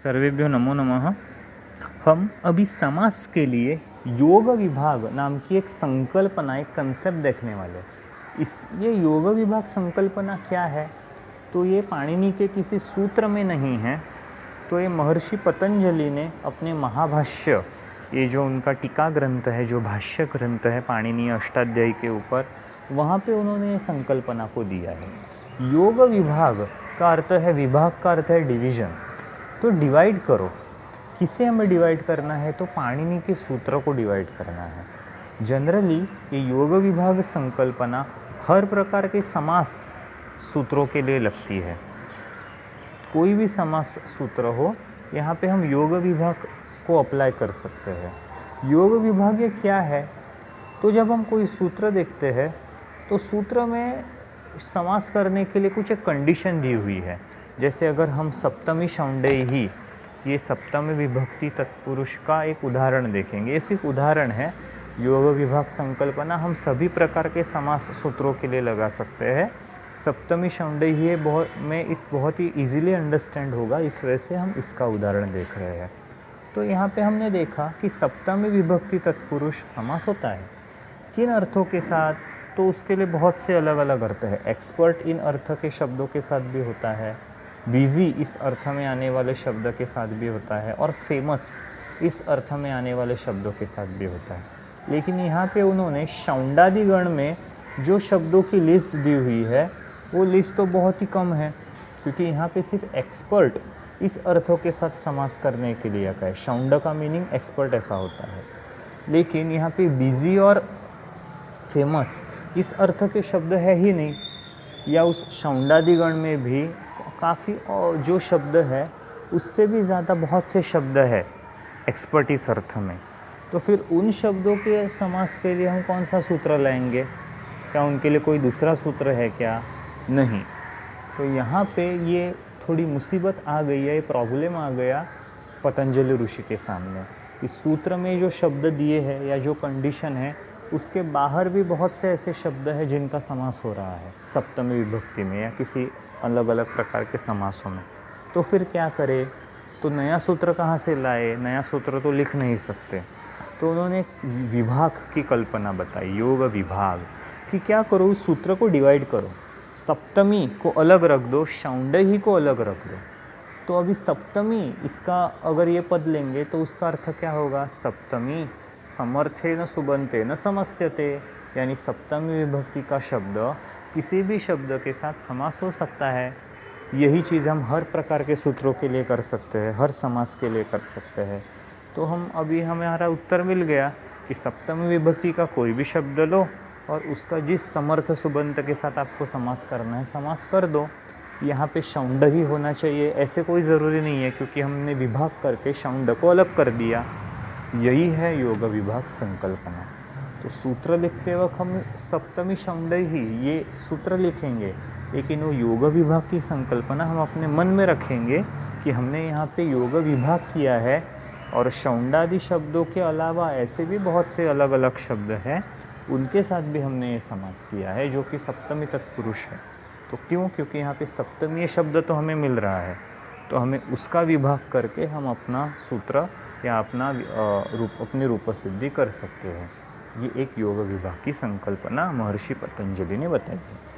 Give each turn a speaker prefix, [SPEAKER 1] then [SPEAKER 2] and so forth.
[SPEAKER 1] सर्वेभ्यो नमो नमः। हम अभी समास के लिए योग विभाग नाम की एक संकल्पना, एक कंसेप्ट देखने वाले। ये योग विभाग संकल्पना क्या है? तो ये पाणिनि के किसी सूत्र में नहीं है, तो ये महर्षि पतंजलि ने अपने महाभाष्य, ये जो उनका टीका ग्रंथ है, जो भाष्य ग्रंथ है पाणिनि अष्टाध्यायी के ऊपर, वहाँ पे उन्होंने संकल्पना को दिया है। योग विभाग का अर्थ है, विभाग का अर्थ है डिवीजन। तो डिवाइड करो, किसे हमें डिवाइड करना है? तो पाणिनि के सूत्र को डिवाइड करना है। जनरली ये योग विभाग संकल्पना हर प्रकार के समास सूत्रों के लिए लगती है। कोई भी समास सूत्र हो, यहाँ पे हम योग विभाग को अप्लाई कर सकते हैं। योग विभाग ये क्या है? तो जब हम कोई सूत्र देखते हैं तो सूत्र में समास करने के लिए कुछ एक कंडीशन दी हुई है। जैसे अगर हम सप्तमी शौंडेयी, ये सप्तमी विभक्ति तत्पुरुष का एक उदाहरण देखेंगे। ये सिर्फ उदाहरण है। योग विभाग संकल्पना हम सभी प्रकार के समास सूत्रों के लिए लगा सकते हैं। सप्तमी शौंडेयी बहुत ही इजीली अंडरस्टैंड होगा, इस वजह से हम इसका उदाहरण देख रहे हैं। तो यहाँ पे हमने देखा कि सप्तमी विभक्ति तत्पुरुष समास होता है किन अर्थों के साथ? तो उसके लिए बहुत से अलग अलग अर्थ है। एक्सपर्ट इन अर्थ के शब्दों के साथ भी होता है, बिजी इस अर्थ में आने वाले शब्द के साथ भी होता है, और फेमस इस अर्थ में आने वाले शब्दों के साथ भी होता है। लेकिन यहाँ पे उन्होंने शौंडादि गण में जो शब्दों की लिस्ट दी हुई है, वो लिस्ट तो बहुत ही कम है, क्योंकि यहाँ पे सिर्फ एक्सपर्ट इस अर्थों के साथ समास करने के लिए का है। शौंड का मीनिंग एक्सपर्ट ऐसा होता है, लेकिन यहाँ पे बिजी और फेमस इस अर्थ के शब्द है ही नहीं। या उस शौंडादि गण में भी काफ़ी जो शब्द है उससे भी ज़्यादा बहुत से शब्द है एक्सपर्ट इस अर्थ में। तो फिर उन शब्दों के समास के लिए हम कौन सा सूत्र लाएंगे? क्या उनके लिए कोई दूसरा सूत्र है क्या? नहीं। तो यहाँ पे ये थोड़ी मुसीबत आ गई है, ये प्रॉब्लम आ गया पतंजलि ऋषि के सामने। इस सूत्र में जो शब्द दिए हैं या जो कंडीशन है, उसके बाहर भी बहुत से ऐसे शब्द हैं जिनका समास हो रहा है सप्तमी विभक्ति में या किसी अलग अलग प्रकार के समासों में। तो फिर क्या करें? तो नया सूत्र कहाँ से लाए? नया सूत्र तो लिख नहीं सकते। तो उन्होंने एक विभाग की कल्पना बताई, योग विभाग, कि क्या करो, उस सूत्र को डिवाइड करो। सप्तमी को अलग रख दो, शौंडेयी को अलग रख दो। तो अभी सप्तमी, इसका अगर ये पद लेंगे तो उसका अर्थ क्या होगा? सप्तमी समर्थे न सुबंते न समस्यते, यानी सप्तमी विभक्ति का शब्द किसी भी शब्द के साथ समास हो सकता है। यही चीज़ हम हर प्रकार के सूत्रों के लिए कर सकते हैं, हर समास के लिए कर सकते हैं। तो हमारा उत्तर मिल गया कि सप्तमी विभक्ति का कोई भी शब्द लो और उसका जिस समर्थ सुबंत के साथ आपको समास करना है, समास कर दो। यहाँ पे शौंड ही होना चाहिए ऐसे कोई ज़रूरी नहीं है, क्योंकि हमने विभाग करके शौंड को अलग कर दिया। यही है योग विभाग संकल्पना। तो सूत्र लिखते वक्त हम सप्तमी शौंडेयी ये सूत्र लिखेंगे, लेकिन वो योग विभाग की संकल्पना हम अपने मन में रखेंगे कि हमने यहाँ पे योग विभाग किया है, और शौंडादि शब्दों के अलावा ऐसे भी बहुत से अलग अलग शब्द हैं, उनके साथ भी हमने ये समास किया है जो कि सप्तमी तत्पुरुष है। तो क्यों? क्योंकि यहाँ पे सप्तमी शब्द तो हमें मिल रहा है, तो हमें उसका विभाग करके हम अपना सूत्र या अपनी रूप सिद्धि कर सकते हैं। ये एक योग विभाग की संकल्पना महर्षि पतंजलि ने बताई है।